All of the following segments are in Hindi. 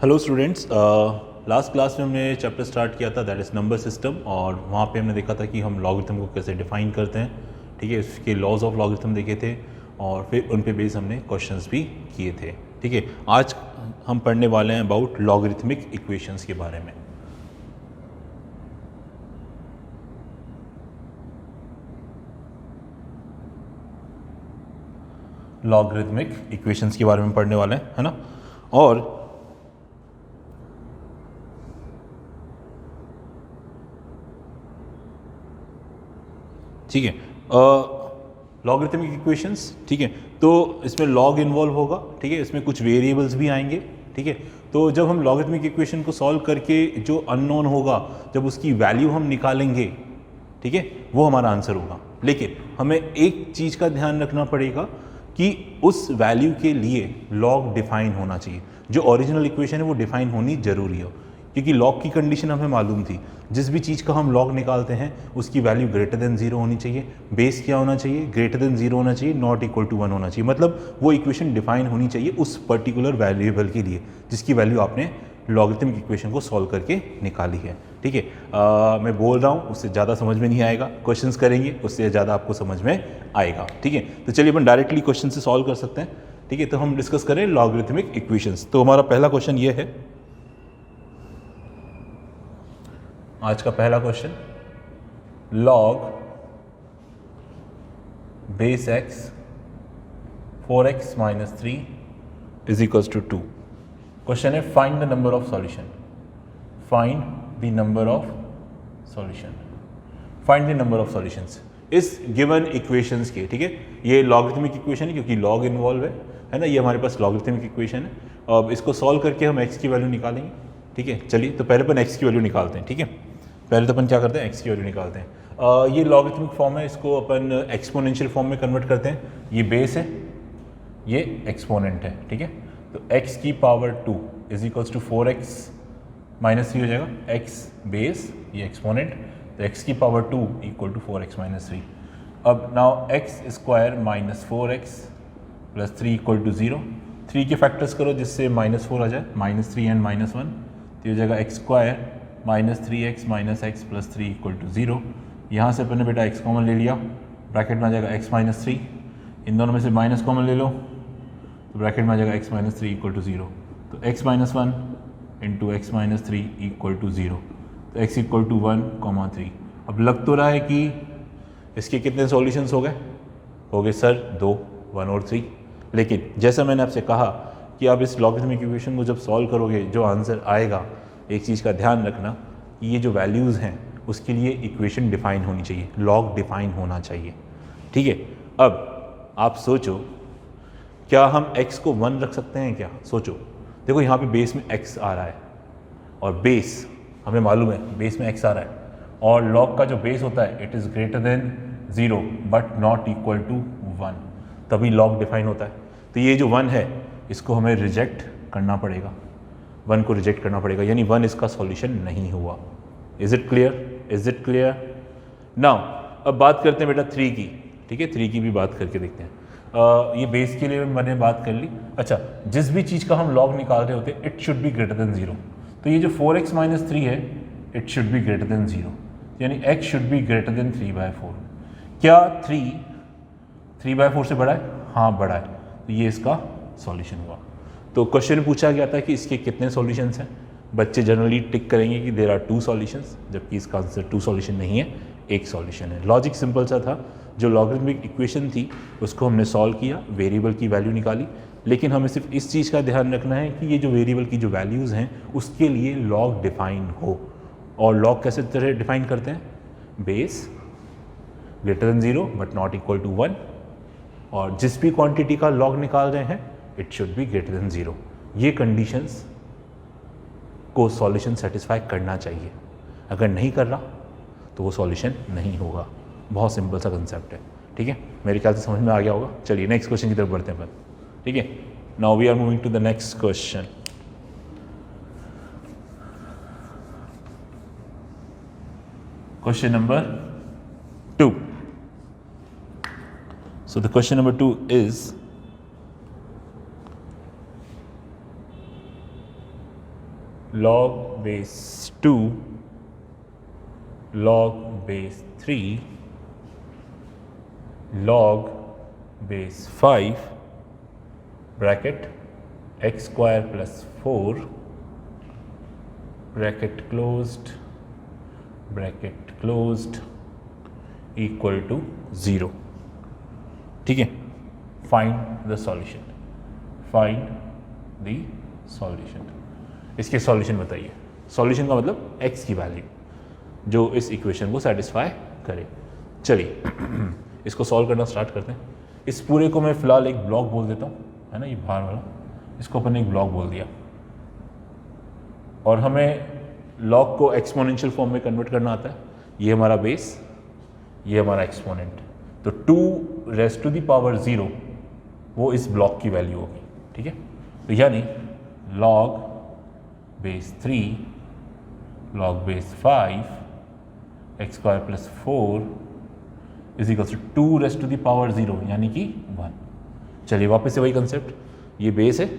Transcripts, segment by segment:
हेलो स्टूडेंट्स, लास्ट क्लास में हमने चैप्टर स्टार्ट किया था दैट इज़ नंबर सिस्टम, और वहाँ पे हमने देखा था कि हम लॉगरिथम को कैसे डिफाइन करते हैं। ठीक है, इसके लॉज ऑफ लॉगरिथम देखे थे और फिर उन पे बेस हमने क्वेश्चंस भी किए थे। ठीक है, आज हम पढ़ने वाले हैं अबाउट लॉगरिथमिक इक्वेशंस के बारे में। लॉगरिथमिक इक्वेशंस के बारे में पढ़ने वाले हैं, है ना। और ठीक है, लॉगरिथमिक इक्वेशंस, ठीक है, तो इसमें लॉग इन्वॉल्व होगा। ठीक है, इसमें कुछ वेरिएबल्स भी आएंगे। ठीक है, तो जब हम लॉगरिथमिक इक्वेशन को सॉल्व करके जो अननोन होगा, जब उसकी वैल्यू हम निकालेंगे, ठीक है, वो हमारा आंसर होगा। लेकिन हमें एक चीज़ का ध्यान रखना पड़ेगा कि उस वैल्यू के लिए लॉग डिफाइन होना चाहिए। जो ओरिजिनल इक्वेशन है वो डिफाइन होनी जरूरी हो, क्योंकि लॉग की कंडीशन हमें मालूम थी। जिस भी चीज़ का हम लॉग निकालते हैं उसकी वैल्यू ग्रेटर देन 0 होनी चाहिए। बेस क्या होना चाहिए? ग्रेटर देन 0 होना चाहिए, नॉट इक्वल टू 1 होना चाहिए। मतलब वो इक्वेशन डिफाइन होनी चाहिए उस पर्टिकुलर वेरिएबल के लिए जिसकी वैल्यू आपने लॉगरिथमिक इक्वेशन को सॉल्व करके निकाली है। ठीक है, मैं बोल रहा हूँ उससे ज़्यादा समझ में नहीं आएगा, क्वेश्चंस करेंगे उससे ज़्यादा आपको समझ में आएगा। ठीक है, तो चलिए अपन डायरेक्टली क्वेश्चन से सॉल्व कर सकते हैं। ठीक है, तो हम डिस्कस करें लॉगरिथमिक इक्वेशंस। तो हमारा पहला क्वेश्चन ये है, आज का पहला question, log base x 4x minus 3 is equals to 2। Question है find the number of solution. Find the number of solution. Find the number of solutions इस गिवन इक्वेशंस के। ठीक है, ये लॉगरिथमिक इक्वेशन है क्योंकि लॉग इन्वॉल्व है ना। ये हमारे पास लॉगरिथमिक इक्वेशन है। अब इसको सॉल्व करके हम x की वैल्यू निकालेंगे। ठीक है, चलिए तो पहले अपन x की वैल्यू निकालते हैं। ठीक है, पहले तो अपन क्या करते हैं, x की वैल्यू निकालते हैं। ये लॉगरिथमिक फॉर्म है, इसको अपन एक्सपोनेंशियल फॉर्म में कन्वर्ट करते हैं। ये बेस है, ये एक्सपोनेंट है। ठीक है, तो x की power 2 is equals to 4x minus 3 हो जाएगा। x बेस, ये एक्सपोनेंट, तो x की power 2 equal to 4x minus 3। अब now x square minus 4x plus 3 equal to 0। 3 के फैक्टर्स करो जिससे -4 आ जाए, -3 एंड -1, तो हो जाएगा x square minus 3x minus X plus 3 equal to 0। यहाँ से अपन ने बेटा x कॉमन ले लिया, ब्रैकेट में आ जाएगा x माइनस 3। इन दोनों में से माइनस कॉमन ले लो तो ब्रैकेट में आ जाएगा x माइनस 3 इक्वल टू 0। तो x minus 1 into X minus 3 equal to 0, तो x इक्वल टू 1,3। अब लग तो रहा है कि इसके कितने सॉल्यूशंस हो गए सर? 2, 1 और 3। लेकिन जैसा मैंने आपसे कहा कि आप इस लॉगरिथमिक इक्वेशन को जब सॉल्व करोगे, जो आंसर आएगा, एक चीज़ का ध्यान रखना कि ये जो वैल्यूज़ हैं उसके लिए इक्वेशन डिफाइन होनी चाहिए, लॉग डिफाइन होना चाहिए। ठीक है, अब आप सोचो, क्या हम x को 1 रख सकते हैं क्या? सोचो, देखो यहाँ पे बेस में x आ रहा है और बेस हमें मालूम है बेस में x आ रहा है, और लॉग का जो बेस होता है it is greater than 0 but not equal to 1, तभी लॉग डिफाइन होता है। तो ये जो 1 है इसको हमें रिजेक्ट करना पड़ेगा, 1 को रिजेक्ट करना पड़ेगा, यानी 1 इसका सॉल्यूशन नहीं हुआ। Is it clear? Is it clear? Now अब बात करते हैं बेटा 3 की। ठीक है, 3 की भी बात करके देखते हैं। ये बेस के लिए मैंने बात कर ली। अच्छा, जिस भी चीज़ का हम लॉग निकाल रहे होते हैं it should be greater than 0। तो ये जो 4x माइनस 3 है it should be greater than 0, यानी x should be greater then 3/4। क्या 3/4 से बड़ा है? हाँ बड़ा है, तो ये इसका सॉल्यूशन हुआ। तो क्वेश्चन पूछा गया था कि इसके कितने सॉल्यूशंस हैं। बच्चे जनरली टिक करेंगे कि देयर आर 2 सॉल्यूशंस, जबकि इसका आंसर 2 सॉल्यूशन नहीं है, एक सॉल्यूशन है। लॉजिक सिंपल सा था, जो लॉगरिथमिक इक्वेशन थी उसको हमने सॉल्व किया, वेरिएबल की वैल्यू निकाली। लेकिन हमें सिर्फ इस चीज़ का ध्यान रखना है कि ये जो वेरिएबल की जो वैल्यूज़ हैं उसके लिए लॉग डिफाइन हो। और लॉग कैसे तरह डिफाइन करते हैं? Base greater than 0 but not equal to 1, और जिस भी क्वांटिटी का लॉग निकाल रहे हैं it should be greater than 0। ये कंडीशंस को सॉल्यूशन सेटिस्फाई करना चाहिए। अगर नहीं कर रहा तो वो सॉल्यूशन नहीं होगा। बहुत सिंपल सा कंसेप्ट है। ठीक है, मेरे ख्याल से समझ में आ गया होगा। चलिए नेक्स्ट क्वेश्चन की तरफ बढ़ते हैं अपन। ठीक है, now we are moving to the next question. Question number 2। So the question number 2 is, 2 is, log base 2 log base 3 log base 5 bracket x square plus 4 bracket closed equal to 0. ठीक है, फाइंड द सॉल्यूशन. इसके सॉल्यूशन बताइए. सॉल्यूशन का मतलब x की वैल्यू जो इस इक्वेशन को सेटिस्फाई करे. चलिए इसको सॉल्व करना स्टार्ट करते हैं. इस पूरे को मैं फिलहाल एक ब्लॉक बोल देता हूँ, है ना, ये बाहर वाला, इसको अपन ने एक ब्लॉक बोल दिया. और हमें लॉग को एक्सपोनेंशियल फॉर्म में कन्वर्ट करना आता है. ये हमारा बेस, ये हमारा एक्सपोनेंट. तो 2 रेज़ टू द पावर 0 वो इस ब्लॉक की वैल्यू होगी. ठीक है, तो यानी log base 3 log base 5 x square plus 4 is equal to 2 raise to the power 0 यानी कि 1. चलिए वापस से वही कंसेप्ट, ये बेस है,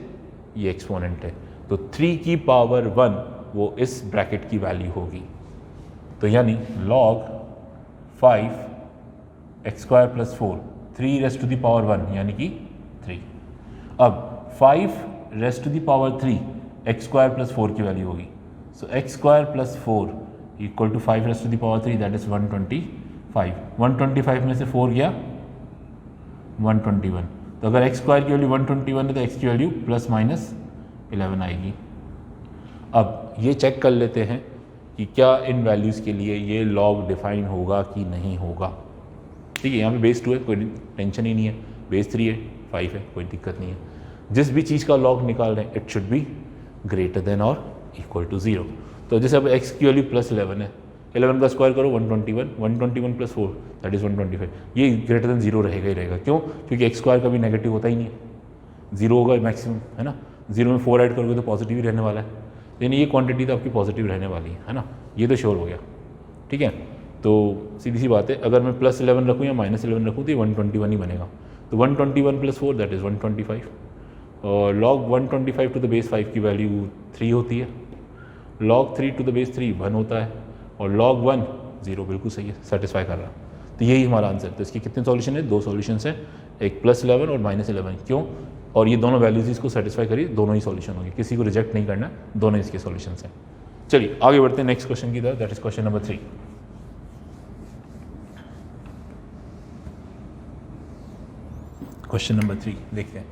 ये एक्सपोनेंट है, तो 3 की पावर 1 वो इस ब्रैकेट की वैल्यू होगी. तो यानी log 5 x square plus 4 3 raise to the power 1 यानी कि 3. अब 5 raise to the power 3 x square plus 4 की वैल्यू होगी. So x square plus 4 equal to 5 raise to the power 3 that is 125. 125 में से 4 गया 121. तो अगर x स्क्वायर की वैल्यू 121 है तो x की वैल्यू प्लस माइनस 11 आएगी. अब ये चेक कर लेते हैं कि क्या इन वैल्यूज़ के लिए ये लॉग डिफाइन होगा कि नहीं होगा. ठीक है, यहाँ पे बेस 2 है, कोई टेंशन ही नहीं है. बेस 3 है, 5 है, कोई दिक्कत नहीं है. जिस भी चीज़ का लॉग निकाल रहे हैं it should be greater then और इक्वल टू 0. तो जैसे अब x की वैल्यू प्लस 11 है, 11 का स्क्वायर करो 121 प्लस 4 दैट इज़ 125. ये ग्रेटर देन 0 रहेगा ही रहेगा. क्यों? क्योंकि x स्क्वायर कभी नेगेटिव होता ही नहीं है, 0 होगा मैक्सिमम, है ना. 0 में 4 ऐड करोगे तो पॉजिटिव ही रहने वाला है. यानी ये क्वांटिटी तो आपकी पॉजिटिव रहने वाली है ना. ये तो श्योर हो गया. ठीक है, तो सीधी सी बात है, अगर मैं प्लस 11 रखूँ या माइनस 11 रखूँ तो ये 121 ही बनेगा. तो 121 प्लस 4 दैट इज़ 125. और log 125 टू द बेस 5 की वैल्यू 3 होती है. log 3 टू द बेस 3 1 होता है. और log 1 0 बिल्कुल सही है, सेटिस्फाई कर रहा. तो यही हमारा आंसर. तो इसके कितने सॉल्यूशन है? 2 सॉल्यूशन है, एक प्लस 11 और माइनस 11. क्यों? और ये दोनों वैल्यूज इसको सेटिस्फाई करिए, दोनों ही सॉल्यूशन होंगे, किसी को रिजेक्ट नहीं करना, दोनों इसके सॉल्यूशन हैं. चलिए आगे बढ़ते हैं नेक्स्ट क्वेश्चन की तरफ, that is question number 3. Question number 3 देखते हैं.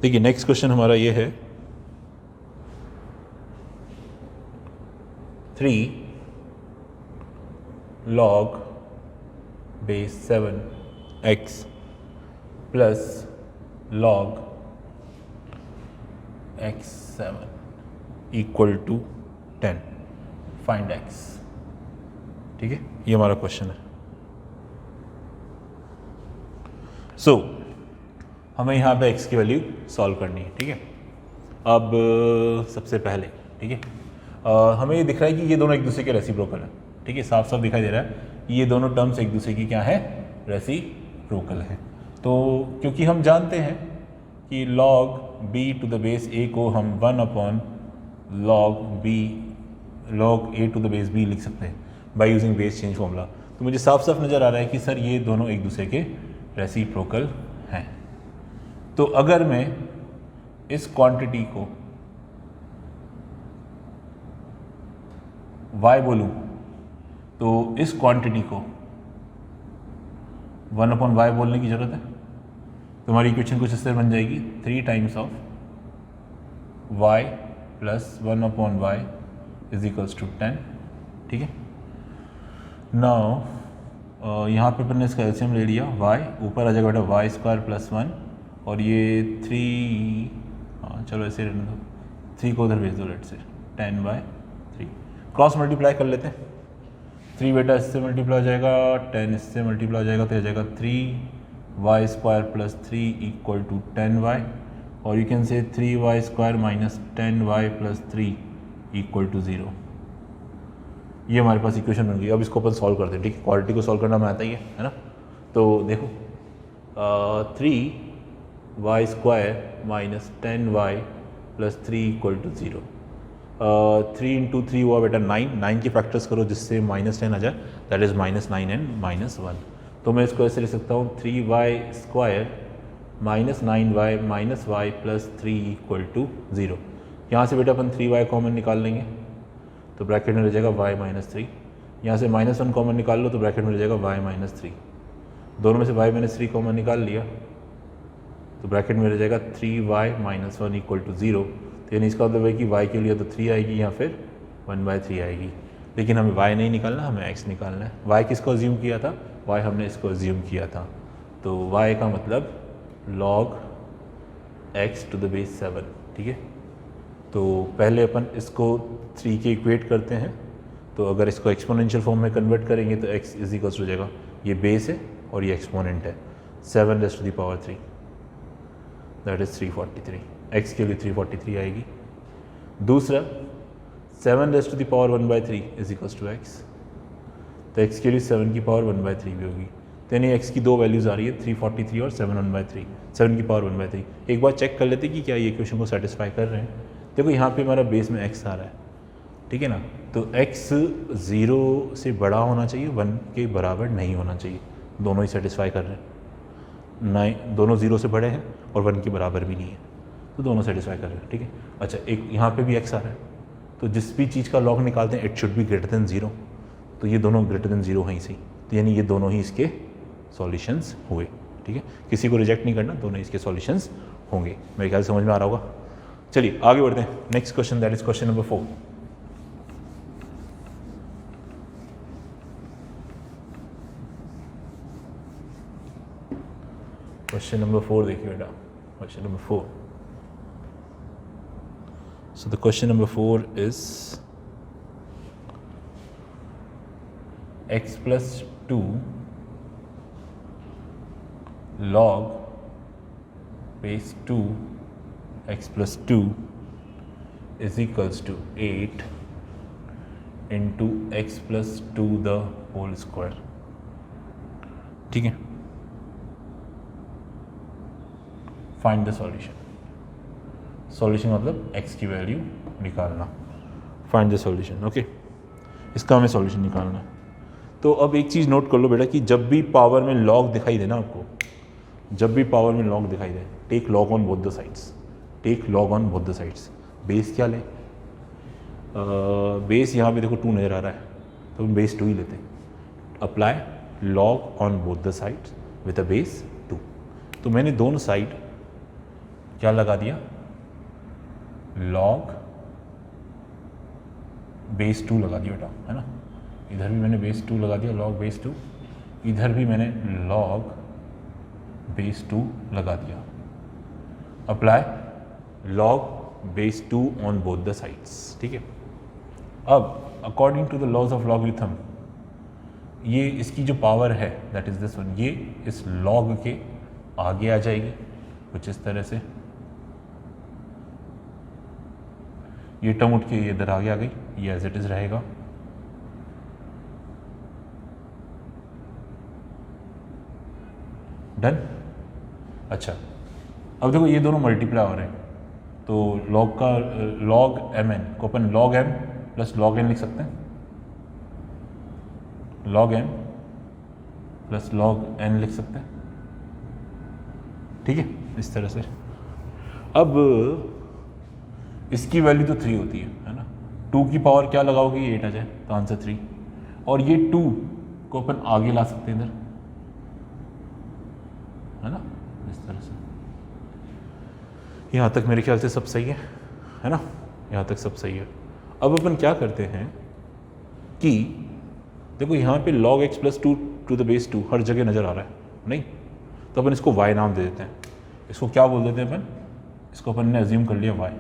देखिए नेक्स्ट क्वेश्चन हमारा ये है 3 log base 7 x plus log x7 equal to 10. Find x. ठीक है, ये हमारा क्वेश्चन है. सो हमें यहाँ पे x की वैल्यू सॉल्व करनी है. ठीक है, अब सबसे पहले ठीक है, हमें ये दिख रहा है कि ये दोनों एक दूसरे के रेसिप्रोकल है. ठीक है, साफ साफ दिखाई दे रहा है कि ये दोनों टर्म्स एक दूसरे की क्या है, रेसिप्रोकल है. तो क्योंकि हम जानते हैं कि log b to the base a को हम 1 upon log a to the base b लिख सकते हैं by using base change formula. तो मुझे साफ साफ नज़र आ रहा है कि सर ये दोनों एक दूसरे के रेसिप्रोकल हैं. तो अगर मैं इस क्वांटिटी को y बोलूँ तो इस क्वांटिटी को 1 अपॉन y बोलने की ज़रूरत है. तो हमारी इक्वेशन कुछ इस तरह बन जाएगी 3 times of y plus 1 upon y is equals to 10. ठीक है, नाउ यहाँ पे अपन ने इसका एलसीएम ले लिया, y ऊपर आ जाएगा बेटा y स्क्वायर प्लस 1 और ये 3, हाँ चलो ऐसे रहने दो, 3 को उधर भेज दो, लेट से 10/3 क्रॉस मल्टीप्लाई कर लेते हैं. 3 बेटा इससे मल्टीप्लाई हो जाएगा, 10 इससे मल्टीप्लाई हो जाएगा, तो आ जाएगा 3y square plus 3 equal to 10y. और you can say 3y square minus 10y plus 3 equal to 0. ये हमारे पास इक्वेशन बन गई. अब इसको अपन सॉल्व करते हैं. ठीक है, क्वालिटी को सॉल्व करना हमें आता ही है ना. तो देखो 3 Y square minus 10y plus 3 equal to 0। 3 into 3 हुआ बेटा 9 के फैक्टर्स करो जिससे -10 आ जाए, दैट इज़ -9 एंड -1। तो मैं इसको ऐसे लिख सकता हूँ 3y square minus 9y minus Y plus 3 equal to 0। यहाँ से बेटा अपन 3y कॉमन निकाल लेंगे तो ब्रैकेट में रह जाएगा y माइनस 3। यहाँ से -1 कॉमन निकाल लो तो ब्रैकेट में रह जाएगा y माइनस 3। दोनों में से y माइनस 3 कॉमन निकाल लिया तो ब्रैकेट में रह जाएगा 3y माइनस 1 इक्वल टू 0। तो यानी इसका मतलब है कि y के लिए तो 3 आएगी या फिर 1/3 आएगी, लेकिन हमें y नहीं निकालना, हमें x निकालना है। y किसको अज्यूम किया था? y हमने इसको अज्यूम किया था, तो y का मतलब log x to the base 7। ठीक है, तो पहले अपन इसको 3 के इक्वेट करते हैं, तो अगर इसको एक्सपोनेंशियल फॉर्म में कन्वर्ट करेंगे तो x इज इक्वल्स हो जाएगा, ये बेस है और ये एक्सपोनेंट है, 7 raise to the power 3 that is 343। x के लिए 343 आएगी। दूसरा 7 raise to the power 1/3 is equals to x, तो x के लिए 7 की पावर 1/3 भी होगी। तो यानी x की दो वैल्यूज़ आ रही है 343 और 7 1/3, 7 की पावर 1/3। एक बार चेक कर लेते कि क्या ये इक्वेशन को सेटिस्फाई कर रहे हैं। देखो यहाँ पे हमारा बेस में x आ रहा है, ठीक है ना, तो x 0 से बड़ा होना चाहिए, 1 के बराबर नहीं होना चाहिए, दोनों ही सेटिस्फाई कर रहे हैं। नहीं, दोनों 0 से बड़े हैं और 1 के बराबर भी नहीं है, तो दोनों सेटिस्फाई कर रहे हैं। ठीक है, अच्छा एक यहाँ पे भी x आ रहा है, तो जिस भी चीज़ का लॉग निकालते हैं it should be greater than 0, तो ये दोनों ग्रेटर देन 0 हैं सही, तो यानी ये दोनों ही इसके सॉल्यूशंस हुए। ठीक है, किसी को रिजेक्ट नहीं करना, दोनों इसके सॉल्यूशंस होंगे। मेरे ख्याल समझ में आ रहा होगा। चलिए आगे बढ़ते हैं, next question, that is question number 4। Question number 4 देखिए बेटा, question number 4। So the question number 4 is x plus 2 log base 2 x plus 2 is equals to 8 into x plus 2 the whole square। ठीक है, फाइंड द सॉल्यूशन। सॉल्यूशन मतलब x की वैल्यू निकालना, फाइंड द सॉल्यूशन। ओके, इसका हमें सॉल्यूशन निकालना है। तो अब एक चीज़ नोट कर लो बेटा कि जब भी पावर में लॉग दिखाई दे ना आपको, जब भी पावर में लॉग दिखाई दे, take log on both the sides, take log on both the sides. Base क्या लें? बेस यहाँ पे देखो 2 नज़र आ रहा है, तो हम बेस 2 ही लेते हैं। Apply log on both the sides with a base 2। तो मैंने दोनों साइड क्या लगा दिया? लॉग बेस 2 लगा दिया बेटा, है ना। इधर भी मैंने बेस 2 लगा दिया, लॉग बेस 2, इधर भी मैंने लॉग बेस 2 लगा दिया। Apply log base 2 on both the sides. ठीक है, अब according to the laws of logarithm, ये इसकी जो पावर है दैट इज दिस वन, ये इस लॉग के आगे आ जाएगी कुछ इस तरह से, ये टर्म उठ के ये इधर आगे आ गई, ये एज इट इज रहेगा। डन। अच्छा, अब देखो ये दोनों मल्टीप्लाई हो रहे हैं, तो लॉग का लॉग एम एन को अपन log m plus log n लिख सकते हैं, log m plus log n लिख सकते हैं। ठीक है, इस तरह से। अब इसकी वैल्यू तो 3 होती है ना, 2 की पावर क्या लगाओगे, 8 आ जाए तो आंसर 3, और ये 2 को अपन आगे ला सकते हैं इधर, है ना, इस तरह से। यहाँ तक मेरे ख्याल से सब सही है ना, यहाँ तक सब सही है। अब अपन क्या करते हैं कि देखो यहाँ पे log x plus 2 to the base 2 हर जगह नज़र आ रहा है नहीं, तो अपन इसको y नाम दे देते हैं। इसको क्या बोल देते हैं अपन, इसको अपन ने अज्यूम कर लिया y,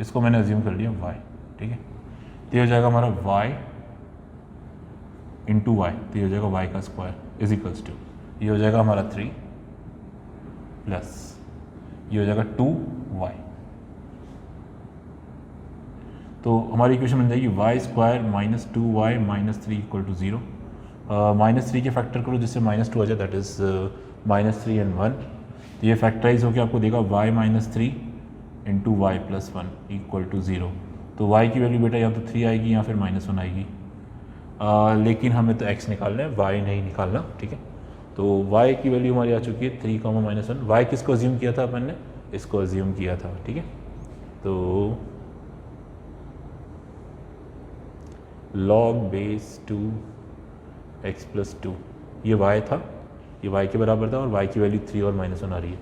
इसको मैंने अज्यूम कर लिया y। ठीक है, तो ये हो जाएगा हमारा y इंटू वाई, तो ये हो जाएगा y का स्क्वायर इज इक्वल्स टू, ये हो जाएगा हमारा 3 प्लस ये हो जाएगा 2y। तो हमारी इक्वेशन बन जाएगी y square minus 2y minus 3 equal to 0। -3 के फैक्टर करो जिससे -2 आ जाए, दैट इज -3 एंड 1। तो ये फैक्टराइज होकर आपको देगा y minus three into Y plus one equal to zero. तो y की वैल्यू बेटा या तो 3 आएगी या फिर -1 आएगी। लेकिन हमें तो x निकालना है, y नहीं निकालना, ठीक है। तो y की वैल्यू हमारी आ चुकी है 3, -1। y किसको अज्यूम किया था अपन ने? इसको अज्यूम किया था, ठीक है। तो log बेस 2x प्लस 2, ये y था, ये y के बराबर था, और y की वैल्यू 3 और -1 आ रही है।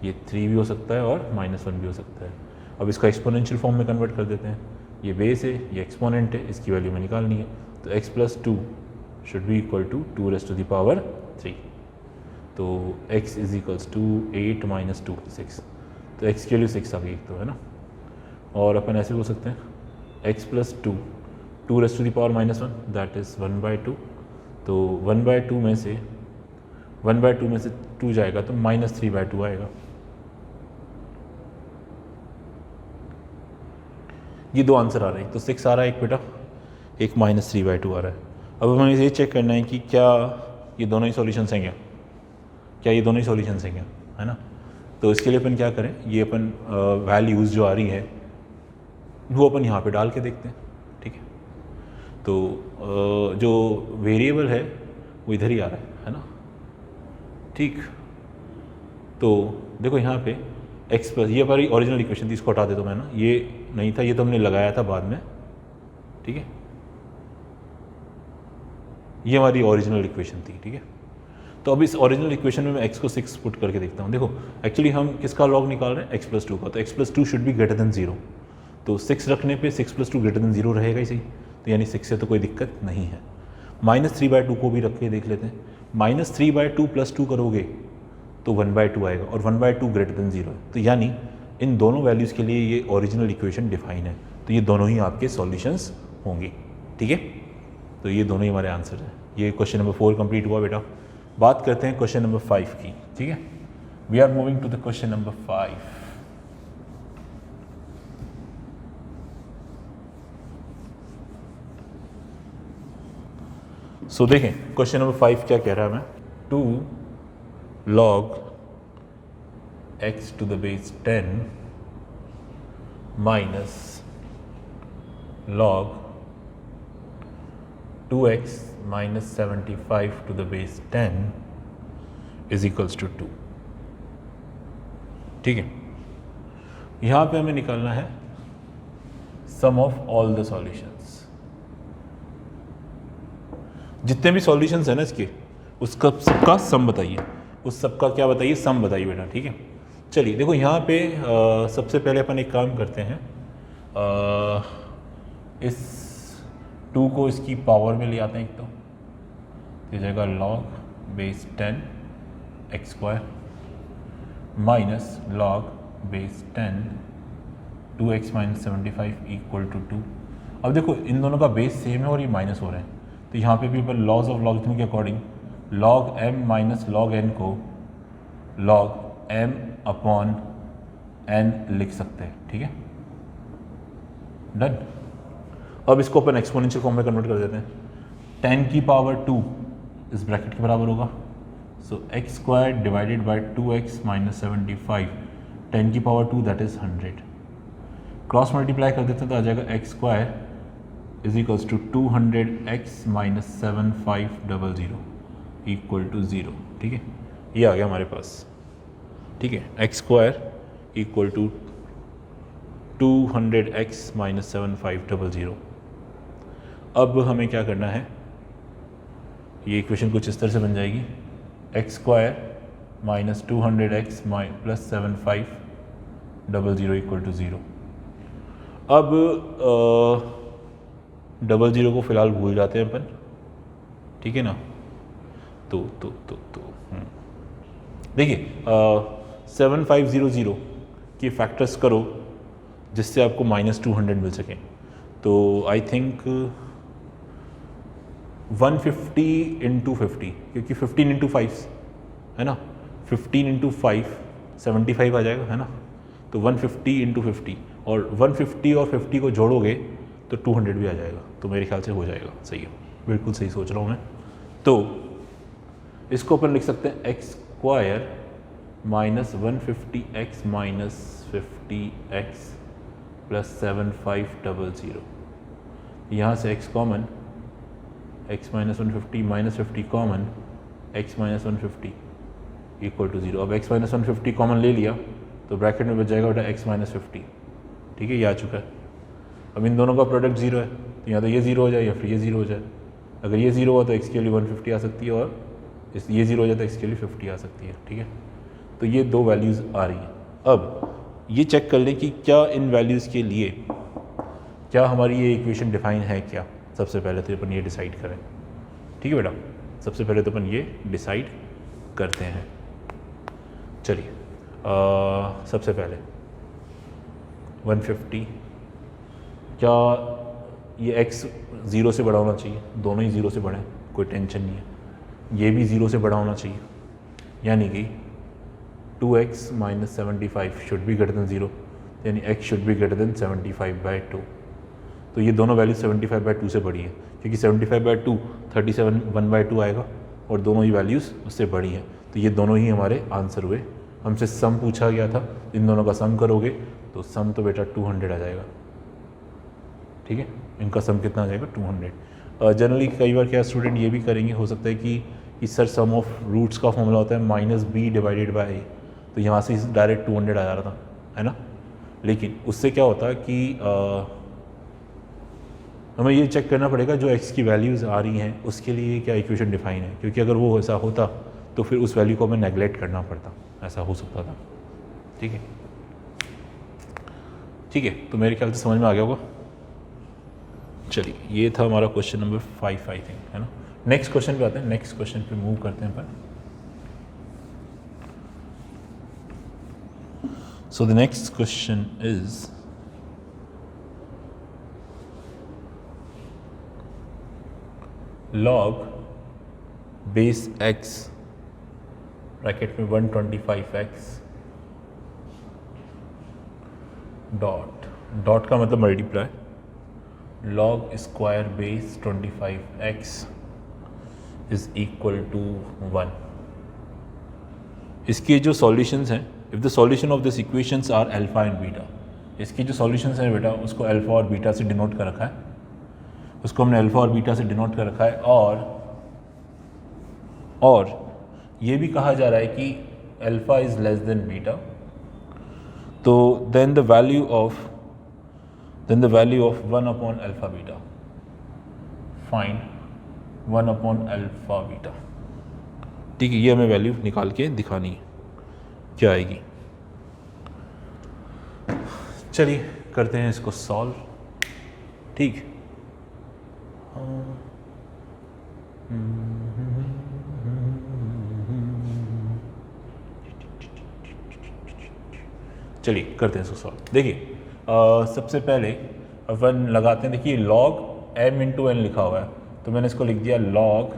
ये 3 भी हो सकता है और -1 भी हो सकता है। अब इसका एक्सपोनेंशियल फॉर्म में कन्वर्ट कर देते हैं। ये बेस है, ये एक्सपोनेंट है, इसकी वैल्यू में निकालनी है। तो x plus 2 should be equal to 2 raise to the power 3। तो x is equals to 8 minus 2 6। तो x की वैल्यू 6 आ गई एक तो, है ना। और अपन ऐसे बोल सकते हैं x plus 2 2 raise to the power -1 that is 1/2। तो 1/2 में से 2 जाएगा तो -3/2 आएगा। ये दो आंसर आ रहे हैं, तो 6 आ रहा है एक बेटा, एक -3/2 आ रहा है। अब हमें ये चेक करना है कि क्या ये दोनों ही सॉल्यूशंस हैं क्या ये दोनों ही सॉल्यूशंस हैं क्या, है ना। तो इसके लिए अपन क्या करें, ये अपन वैल्यूज़ जो आ रही है वो अपन यहाँ पे डाल के देखते हैं, ठीक है। तो जो वेरिएबल है वो इधर ही आ रहा है ना, ठीक। तो देखो यहाँ पे x प्लस, ये हमारी ओरिजिनल इक्वेशन थी, इसको हटा दे तो मैं ना, ये नहीं था, ये तो हमने लगाया था बाद में, ठीक है। ये हमारी ओरिजिनल इक्वेशन थी, ठीक है। तो अब इस ओरिजिनल इक्वेशन में मैं x को 6 पुट करके देखता हूँ। देखो एक्चुअली हम किसका लॉग निकाल रहे हैं, x प्लस 2 का। तो x plus 2 should be greater than 0। तो 6 रखने पे 6 प्लस 2 ग्रेटर देन 0 रहेगा ही सही। तो यानी 6 से तो कोई दिक्कत नहीं है। -3/2 को भी रख के देख लेते हैं। -3/2 प्लस 2 करोगे तो 1/2 आएगा, और 1/2 ग्रेटर देन 0 है। तो यानी इन दोनों वैल्यूज़ के लिए ये ओरिजिनल इक्वेशन डिफाइन है। तो ये दोनों ही आपके सॉल्यूशंस होंगे, ठीक है। तो ये दोनों ही हमारे आंसर हैं। ये क्वेश्चन नंबर 4 कंप्लीट हुआ बेटा। बात करते हैं क्वेश्चन नंबर 5 की, ठीक है। We are moving to the question number 5। So देखें क्वेश्चन नंबर 5 क्या कह रहा है हमें। 2 log x to the base 10 minus log 2x minus 75 to the base 10 is equals to 2, ठीक है। यहाँ पे हमें निकालना है सम ऑफ ऑल द सॉल्यूशंस। जितने भी सॉल्यूशंस हैं ना इसके, उसका सबका सम बताइए, उस सबका क्या बताइए, सम बताइए बेटा, ठीक है। चलिए देखो यहाँ पे सबसे पहले अपन एक काम करते हैं, इस 2 को इसकी पावर में ले आते हैं। एक तो जाएगा log base 10 x square minus log base 10 2x minus 75 equal to 2। अब देखो इन दोनों का बेस सेम है और ये माइनस हो रहे हैं, तो यहाँ पे भी अपन लॉज ऑफ लॉगरिथम के according log m minus log n को log m अपॉन n लिख सकते हैं, ठीक है, डन। अब इसको अपन एक्सपोनेंशियल फॉर्म में कन्वर्ट कर देते हैं। 10 की पावर 2 इस ब्रैकेट के बराबर होगा, so x square divided by 2x minus 75 10 की power 2 that is 100। Cross multiply कर देते हैं तो आ जाएगा x square is equals to 200x minus 7500 equal to 0, ठीक है। ये आ गया हमारे पास, ठीक है। x square equal to 200x minus 7500। अब हमें क्या करना है, ये इक्वेशन कुछ इस तरह से बन जाएगी, x square minus 200x plus 7500 equal to 0। अब 00 को फिलहाल भूल जाते हैं अपन, ठीक है ना। तो देखिए 7500 के फैक्टर्स करो जिससे आपको -200 मिल सके। तो आई थिंक 150 इंटू 50, क्योंकि 15 इंटू 5 है ना, 15 इंटू 5 75 आ जाएगा, है ना। तो 150 इंटू 50 और 150 और 50 को जोड़ोगे तो 200 भी आ जाएगा। तो मेरे ख्याल से हो जाएगा, सही है, बिल्कुल सही सोच रहा हूँ मैं। तो इसको अपन लिख सकते हैं x square minus 150x minus 50x plus 7500, यहाँ से x common, x minus 150 minus 50 common, x minus 150 equal to 0। अब x माइनस 150 कॉमन ले लिया तो ब्रैकेट में बच जाएगा बेटा x माइनस 50, ठीक है, ये आ चुका है। अब इन दोनों का प्रोडक्ट 0 है तो या तो ये 0 हो जाए या फिर ये 0 हो जाए। अगर ये 0 हुआ तो x के लिए 150 आ सकती है और ये 0 हो जाए तो x के लिए 50 आ सकती है, ठीक है। तो ये दो वैल्यूज़ आ रही हैं। अब ये चेक कर लें कि क्या इन वैल्यूज़ के लिए क्या हमारी ये इक्वेशन डिफाइन है क्या। सबसे पहले तो अपन ये डिसाइड करें, ठीक है बेटा। सबसे पहले तो अपन ये डिसाइड करते हैं। चलिए सबसे पहले 150, क्या ये x 0 से बड़ा होना चाहिए, दोनों ही 0 से बड़े हैं, कोई टेंशन नहीं है। ये भी 0 से बड़ा होना चाहिए, यानी कि 2x minus 75 should be greater than 0, यानी x should be greater then 75/2। तो ये दोनों वैल्यू 75/2 से बड़ी है, क्योंकि 75/2 37 1/2 आएगा और दोनों ही वैल्यूज़ उससे बड़ी हैं। तो ये दोनों ही हमारे आंसर हुए। हमसे सम पूछा गया था, इन दोनों का सम करोगे तो सम तो बेटा 200 आ जाएगा, ठीक है। इनका सम कितना आ जाएगा 200। जनरली कई बार क्या स्टूडेंट ये भी करेंगे, हो सकता है कि सर सम ऑफ रूट्स का फॉर्मूला होता है -b डिवाइडेड बाई a, तो यहाँ से डायरेक्ट 200 आ जा रहा था, है ना। लेकिन उससे क्या होता है कि हमें ये चेक करना पड़ेगा जो x की वैल्यूज़ आ रही हैं उसके लिए क्या इक्वेशन डिफाइन है, क्योंकि अगर वो ऐसा होता तो फिर उस वैल्यू को हमें नेगलेक्ट करना पड़ता, ऐसा हो सकता था, ठीक है। ठीक है, तो मेरे ख्याल से समझ में आ गया होगा। चलिए, ये था हमारा क्वेश्चन नंबर 5 आई थिंक, है ना। नेक्स्ट क्वेश्चन पे आते हैं, नेक्स्ट क्वेश्चन पे मूव करते हैं अपन। So the next question is log base x bracket में 125x डॉट का मतलब multiply log square base 25x is equal to 1। इसके जो सॉल्यूशंस हैं, if the solution of this equations are alpha and beta, इसकी जो सॉल्यूशंस हैं बेटा उसको अल्फा और बीटा से डिनोट कर रखा है, उसको हमने अल्फा और बीटा से डिनोट कर रखा है। और ये भी कहा जा रहा है कि alpha is less than beta, तो then the value of 1 upon alpha beta, find 1 upon alpha beta, ठीक है। ये हमें वैल्यू निकाल के दिखानी है, क्या आएगी। चलिए करते हैं इसको सॉल्व, ठीक। चलिए करते हैं इसको सॉल्व। देखिए सबसे पहले अपन लगाते हैं, देखिए log m इंटू एन लिखा हुआ है, तो मैंने इसको लिख दिया log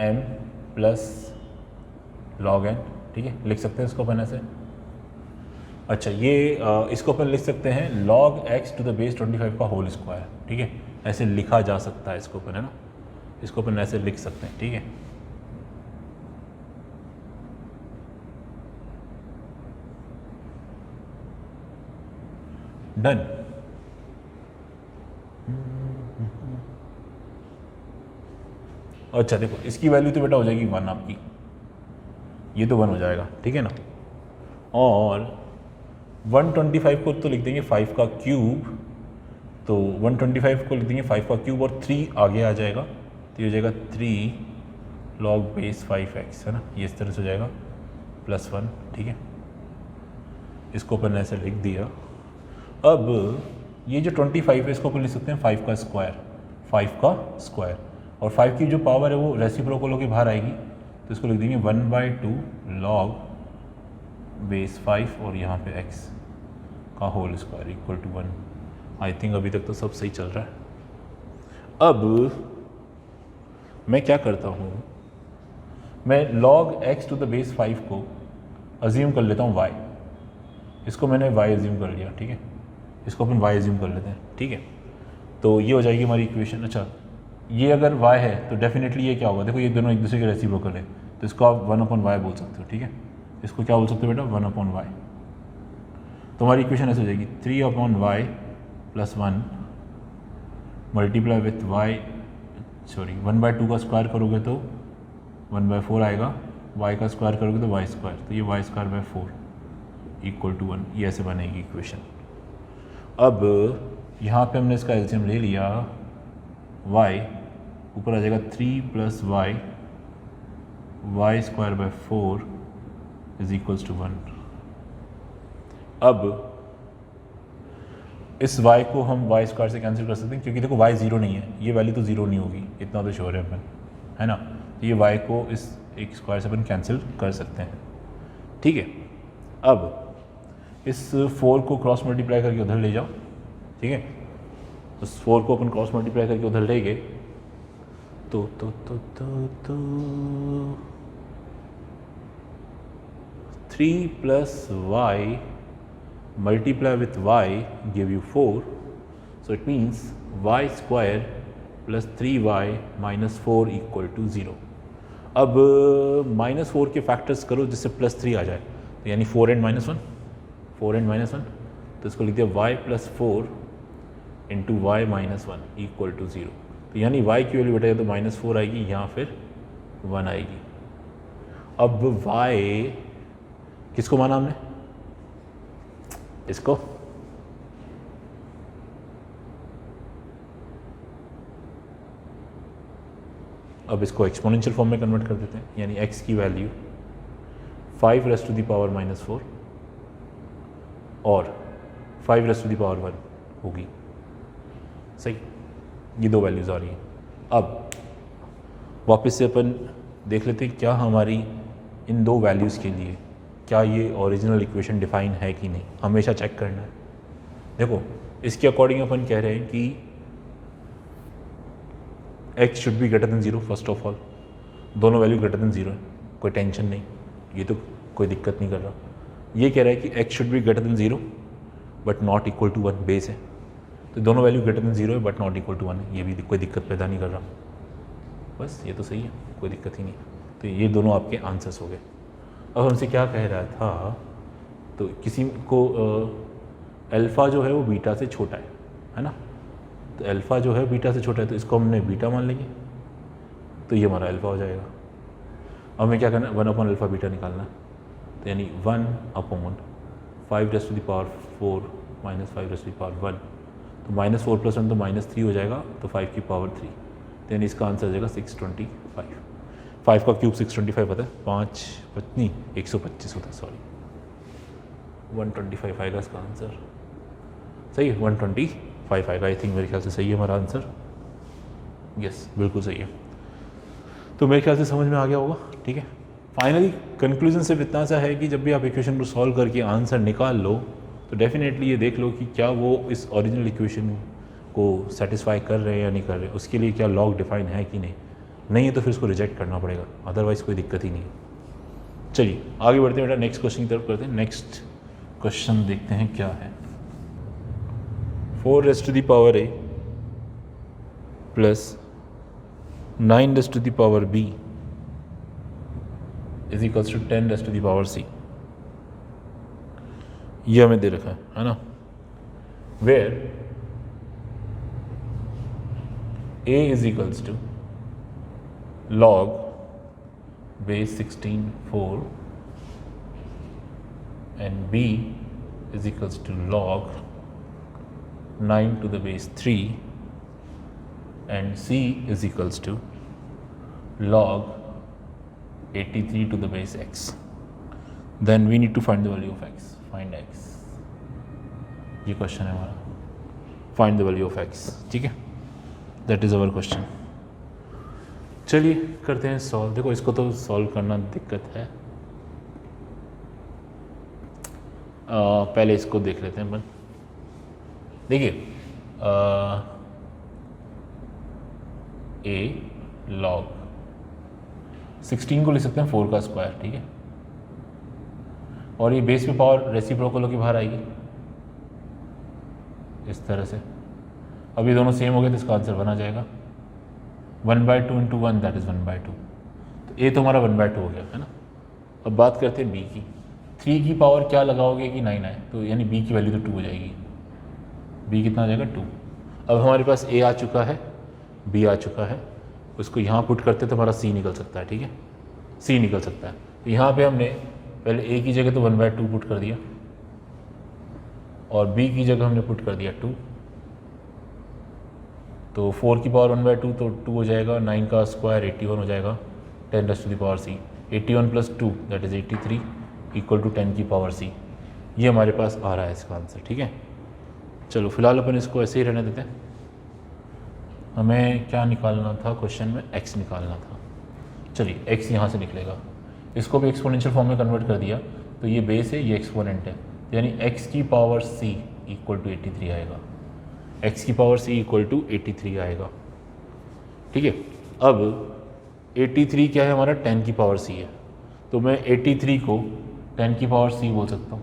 m plus log n, ठीक है। लिख सकते हैं इसको अपन ऐसे। अच्छा, ये इसको अपन लिख सकते हैं log x to the base 25 का होल स्क्वायर, ठीक है। ऐसे लिखा जा सकता है इसको अपन, है ना, इसको अपन ऐसे लिख सकते हैं, ठीक है। डन। अच्छा देखो, इसकी वैल्यू तो बेटा हो जाएगी 1 आपकी, ये तो 1 हो जाएगा, ठीक है ना। और 125 को तो लिख देंगे 5 का क्यूब, तो 125 को लिख देंगे 5 का क्यूब और 3 आगे आ जाएगा, तो ये हो जाएगा 3 log बेस 5x, है ना, ये इस तरह से हो जाएगा +1, ठीक है। इसको अपन ऐसे लिख दिया। अब ये जो 25 है इसको अपन लिख सकते हैं 5 का स्क्वायर, और 5 की जो पावर है वो रेसिप्रोकल होकर बाहर आएगी, तो इसको लिख देंगे 1/2 log बेस 5 और यहाँ पे x का whole square equal to 1। I think अभी तक तो सब सही चल रहा है। अब मैं क्या करता हूँ, मैं log x to the base 5 को अज्यूम कर लेता हूँ y, इसको मैंने y अज्यूम कर लिया, ठीक है। इसको अपन y अज्यूम कर लेते हैं, ठीक है। तो ये हो जाएगी हमारी इक्वेशन। अच्छा, ये अगर y है तो डेफिनेटली ये क्या होगा, देखो ये दोनों एक दूसरे के रेसिप्रोकल है, तो इसको आप 1/y बोल सकते हो, ठीक है। इसको क्या बोल सकते हो बेटा, 1/y। तो हमारी इक्वेशन ऐसे हो जाएगी 3/y + 1 multiply with y, sorry 1/2 का स्क्वायर करोगे तो 1/4 आएगा, y का स्क्वायर करोगे तो y², तो ये y²/4 = 1। ये ऐसे बनेगी इक्वेशन। अब यहाँ पे हमने इसका एलसीएम ले लिया, y ऊपर आ जाएगा 3 + y, y²/4 = 1। अब इस y को हम y² से कैंसिल कर सकते हैं, क्योंकि देखो y 0 नहीं है, ये वैल्यू तो 0 नहीं होगी, इतना तो श्योर है अपन, है ना। तो ये y को इस एक स्क्वायर से अपन कैंसिल कर सकते हैं, ठीक है। अब इस 4 को क्रॉस मल्टीप्लाई करके उधर ले जाओ, ठीक है। उस 4 को अपन क्रॉस मल्टीप्लाई करके उधर ले गए तो 3 + y multiply with y give you 4, so it means y² + 3y - 4 = 0। अब -4 के फैक्टर्स करो जिससे +3 आ जाए, तो यानी 4 and -1, 4 and -1, तो इसको लिख दिया y + 4 × y - 1 = 0। तो यानी y की वैल्यू बेटा या तो -4 आएगी या फिर 1 आएगी। अब y किसको माना हमने, इसको, अब इसको एक्सपोनेंशियल फॉर्म में कन्वर्ट कर देते हैं, यानी x की वैल्यू 5 - 4 और 5 ⁻1 होगी, सही। ये दो वैल्यूज़ आ रही हैं। अब वापस से अपन देख लेते हैं क्या हमारी इन दो वैल्यूज़ के लिए क्या ये ओरिजिनल इक्वेशन डिफाइन है कि नहीं, हमेशा चेक करना है। देखो इसके अकॉर्डिंग अपन कह रहे हैं कि x should be greater than 0 first of all, दोनों वैल्यू ग्रेटर देन 0 है, कोई टेंशन नहीं, ये तो कोई दिक्कत नहीं कर रहा। ये कह रहा है कि x should be greater than 0 but not equal to 1, base है, तो दोनों वैल्यू ग्रेटर देन 0 है बट नॉट इक्वल टू 1 है, ये भी कोई दिक्कत पैदा नहीं कर रहा, बस ये तो सही है, कोई दिक्कत ही नहीं। तो ये दोनों आपके आंसर्स हो गए। अब हमसे क्या कह रहा था, तो किसी को अल्फ़ा जो है वो बीटा से छोटा है ना, तो अल्फ़ा जो है बीटा से छोटा है, तो इसको हमने बीटा मान लेंगे, तो ये हमारा अल्फ़ा हो जाएगा। अब हमें क्या करना है, 1/α बीटा निकालना है, तो यानी 1/5 ⁴ - 5 तो -4 + 1 तो -3 हो जाएगा, तो 5⁻3, तो यानी इसका आंसर हो जाएगा 625। 5 का क्यूब 625 होता है, 5 नहीं 125 होता है, सॉरी 125 आएगा इसका आंसर, सही है 125 आएगा। आई थिंक मेरे ख्याल से सही है हमारा आंसर, यस बिल्कुल सही है। तो मेरे ख्याल से समझ में आ गया होगा, ठीक है। फाइनली कंक्लूजन सिर्फ इतना सा है कि जब भी आप इक्वेशन को सॉल्व करके आंसर निकाल लो तो डेफिनेटली ये देख लो कि क्या वो इस ओरिजिनल इक्वेशन को सेटिस्फाई कर रहे हैं या नहीं कर रहे, उसके लिए क्या लॉग डिफाइन है कि नहीं है तो फिर उसको रिजेक्ट करना पड़ेगा, अदरवाइज़ कोई दिक्कत ही नहीं है। चलिए आगे बढ़ते हैं बेटा, नेक्स्ट क्वेश्चन की तरफ करते हैं। नेक्स्ट क्वेश्चन देखते हैं क्या है। 4⁻a + 9⁻b = 10⁻c, ये हमें दे रखा है ना, where a = log base 16 4 and b = log 9 to the base 3 and c = log 83 to the base x, then we need to find the value of x, find x, ये क्वेश्चन है हमारा, find the value of x, ठीक है, that is our question। चलिए करते हैं सॉल्व। देखो इसको तो सॉल्व करना दिक्कत है, पहले इसको देख लेते हैं अपन। देखिए a log 16 को लिख सकते हैं 4 का स्क्वायर, ठीक है, और ये बेस पे पावर रेसिप्रोकल की बाहर आएगी इस तरह से। अब ये दोनों सेम हो गए तो इसका आंसर बना जाएगा 1/2 × 1 दैट इज़ 1/2, तो ए तो हमारा 1/2 हो गया है ना, अब बात करते हैं बी की। 3 की पावर क्या लगाओगे कि 9 आए, तो यानी बी की वैल्यू तो 2 हो जाएगी। बी कितना आ जाएगा 2। अब हमारे पास ए आ चुका है, बी आ चुका है, उसको यहाँ पुट करते तो हमारा सी निकल सकता है। ठीक है, सी निकल सकता है। तो यहाँ पे हमने पहले ए की जगह तो 1/2 पुट कर दिया और बी की जगह हमने पुट कर दिया 2। तो 4 की पावर 1/2 तो 2 हो जाएगा, 9 का स्क्वायर 81 हो जाएगा, 10⁻⁻⁶ 81 + 2 दैट इज़ 83 इक्वल टू 10 की पावर सी। ये हमारे पास आ रहा है इसका आंसर। ठीक है, चलो फिलहाल अपन इसको ऐसे ही रहने देते हैं। हमें क्या निकालना था क्वेश्चन में, x निकालना था। चलिए x यहाँ से निकलेगा, इसको भी एक्सपोनेंशियल फॉर्म में कन्वर्ट कर दिया तो ये बेस है, ये एक्सपोनेंट है, यानी x की पावर c इक्वल टू 83 आएगा। x की पावर c इक्वल टू 83 आएगा। ठीक है, अब 83 क्या है हमारा, 10 की पावर c है, तो मैं 83 को 10 की पावर c बोल सकता हूँ,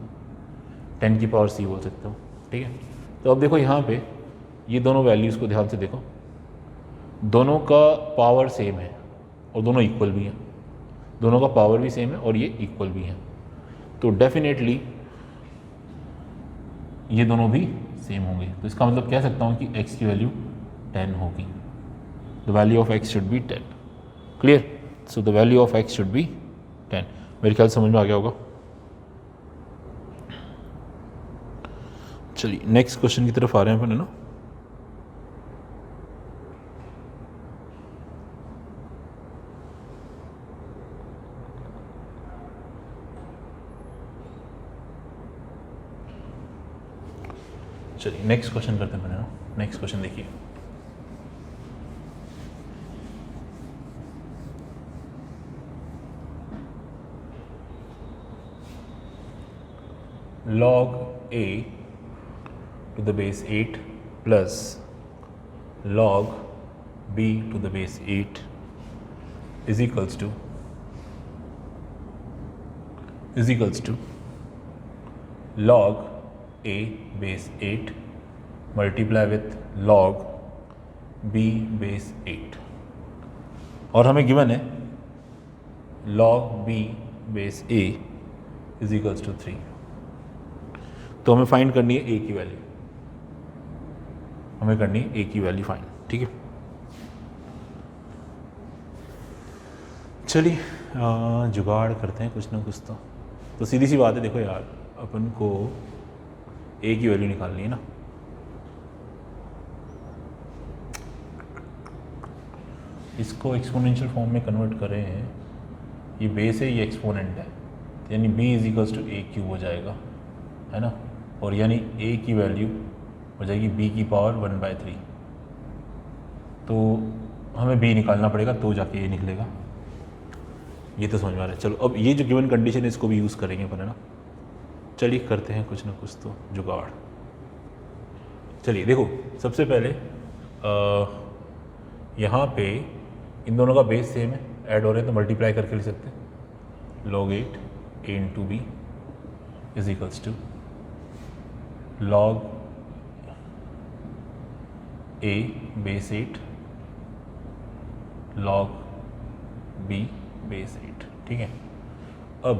10 की पावर c बोल सकता हूँ। ठीक है, तो अब देखो यहाँ पे ये दोनों वैल्यूज़ को ध्यान से देखो, दोनों का पावर सेम है और दोनों इक्वल भी हैं, दोनों का पावर भी सेम है और ये इक्वल भी हैं, तो डेफिनेटली ये दोनों भी सेम होंगे। तो इसका मतलब कह सकता हूँ कि x की वैल्यू 10 होगी। The value of x should B 10। Clear, so the value of x should B 10। मेरे ख्याल समझ में आ गया होगा। चलिए नेक्स्ट क्वेश्चन की तरफ आ रहे हैं अपन, है ना। चलिए नेक्स्ट क्वेश्चन करते हैं, ना नेक्स्ट क्वेश्चन देखिए। log a to the base 8 plus log b to the base 8 is equals to log a base 8 multiply with log b base 8, और हमें गिवन है log b base a is equals to 3। तो हमें फाइंड करनी है a की वैल्यू, हमें करनी है a की वैल्यू फाइंड। ठीक है, चलिए जुगाड़ करते हैं कुछ ना कुछ। तो सीधी सी बात है, देखो यार अपन को a की वैल्यू निकालनी है ना। इसको एक्सपोनेंशियल फॉर्म में कन्वर्ट करें हैं, ये बेस है, ये एक्सपोनेंट है, यानी b is equals to a³ हो जाएगा, है ना। और यानी a की वैल्यू हो जाएगी b की पावर 1/3। तो हमें b निकालना पड़ेगा तो जाके ये निकलेगा। ये तो समझ में आ रहा है। चलो अब ये जो गिवन कंडीशन है इसको भी यूज़ करेंगे अपन, है ना। चलिए करते हैं कुछ ना कुछ तो जुगाड़। चलिए देखो, सबसे पहले यहाँ पे इन दोनों का बेस सेम है, ऐड हो रहे हैं तो मल्टीप्लाई करके लिख सकते हैं। log 8 a into b is equals to log a base 8 log b base 8। ठीक है, अब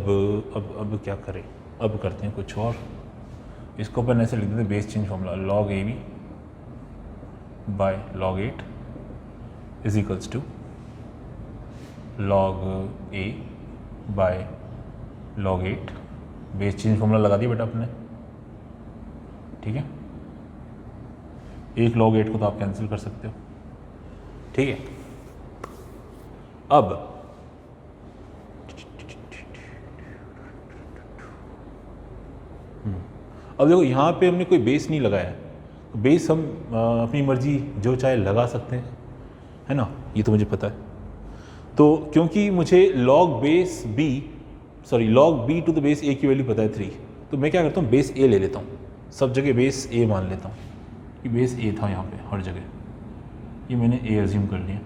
क्या करें, अब करते हैं कुछ और। इसको अपन ऐसे लिख देते हैं, base change formula log ab by log 8 is equals to log a by log 8। Base change formula लगा दिया बेटा आपने। ठीक है, एक log 8 को तो आप कैंसिल कर सकते हो। ठीक है, अब देखो यहाँ पे हमने कोई बेस नहीं लगाया, तो बेस हम अपनी मर्जी जो चाहे लगा सकते हैं, है ना, ये तो मुझे पता है। तो क्योंकि मुझे log b to the base a की वैल्यू पता है 3, तो मैं क्या करता हूँ, बेस a ले लेता हूँ, सब जगह बेस a मान लेता हूँ कि बेस a था यहाँ पे हर जगह, ये मैंने a एज्यूम कर लिया।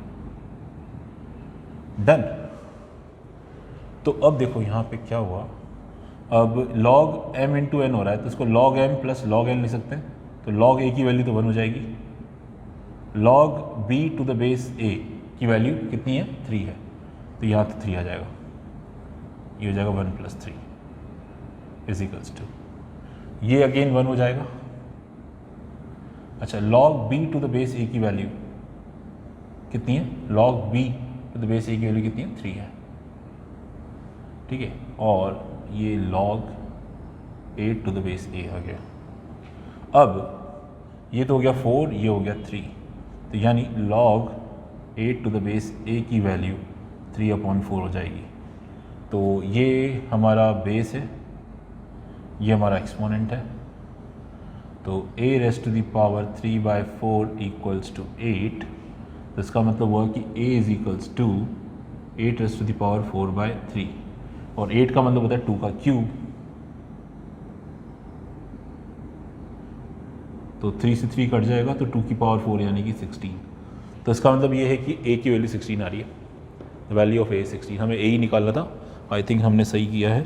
डन। तो अब देखो यहाँ पे क्या हुआ, अब log m इंटू n हो रहा है, तो इसको log m plus log n लिख सकते हैं। तो log a की वैल्यू तो 1 हो जाएगी, log b to the base a की वैल्यू कितनी है, 3 है, तो यहाँ तो 3 आ जाएगा, ये हो जाएगा 1 + 3 इज इक्वल्स टू, ये अगेन 1 हो जाएगा। अच्छा, log b to the base a की वैल्यू कितनी है? log b to the base a की वैल्यू कितनी है? 3 है, ठीक है। और ये log a to the base a आ गया। अब ये तो हो गया 4, ये हो गया 3, तो यानी log a to the base a की वैल्यू 3/4 हो जाएगी। तो ये हमारा बेस है, ये हमारा एक्सपोनेंट है। तो a raise to the power 3/4 equals to 8, तो इसका मतलब हुआ कि a is equals to 8 raise to the power 4/3, और 8 का मतलब होता है 2 का क्यूब। तो 3 से 3 कट जाएगा तो 2 की पावर 4 यानी कि 16। तो इसका मतलब ये है कि a की वैल्यू 16 आ रही है, द वैल्यू ऑफ a 16। हमें a ही निकालना था, आई थिंक हमने सही किया है।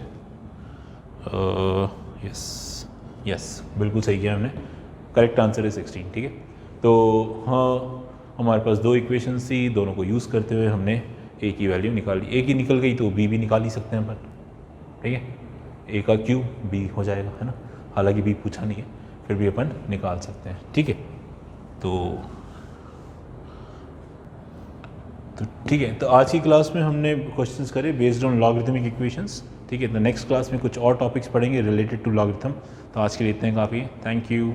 यस बिल्कुल सही किया हमने, करेक्ट आंसर है 16, ठीक है। तो हाँ, हमारे पास 2 इक्वेशंस थी, दोनों को यूज़ करते हुए हमने a की वैल्यू निकाली। a की निकल गई तो b भी निकाल ही सकते हैं अपन, ठीक है। a का क्यूब b हो जाएगा, है ना। हालांकि b पूछा नहीं है, फिर भी अपन निकाल सकते हैं, ठीक है। तो ठीक है, तो आज की क्लास में हमने क्वेश्चंस करे बेस्ड ऑन लॉगरिथमिक इक्वेशंस, ठीक है। तो नेक्स्ट क्लास में कुछ और टॉपिक्स पढ़ेंगे रिलेटेड टू लॉगरिथम। तो आज के लिए इतने काफ़ी है, थैंक यू।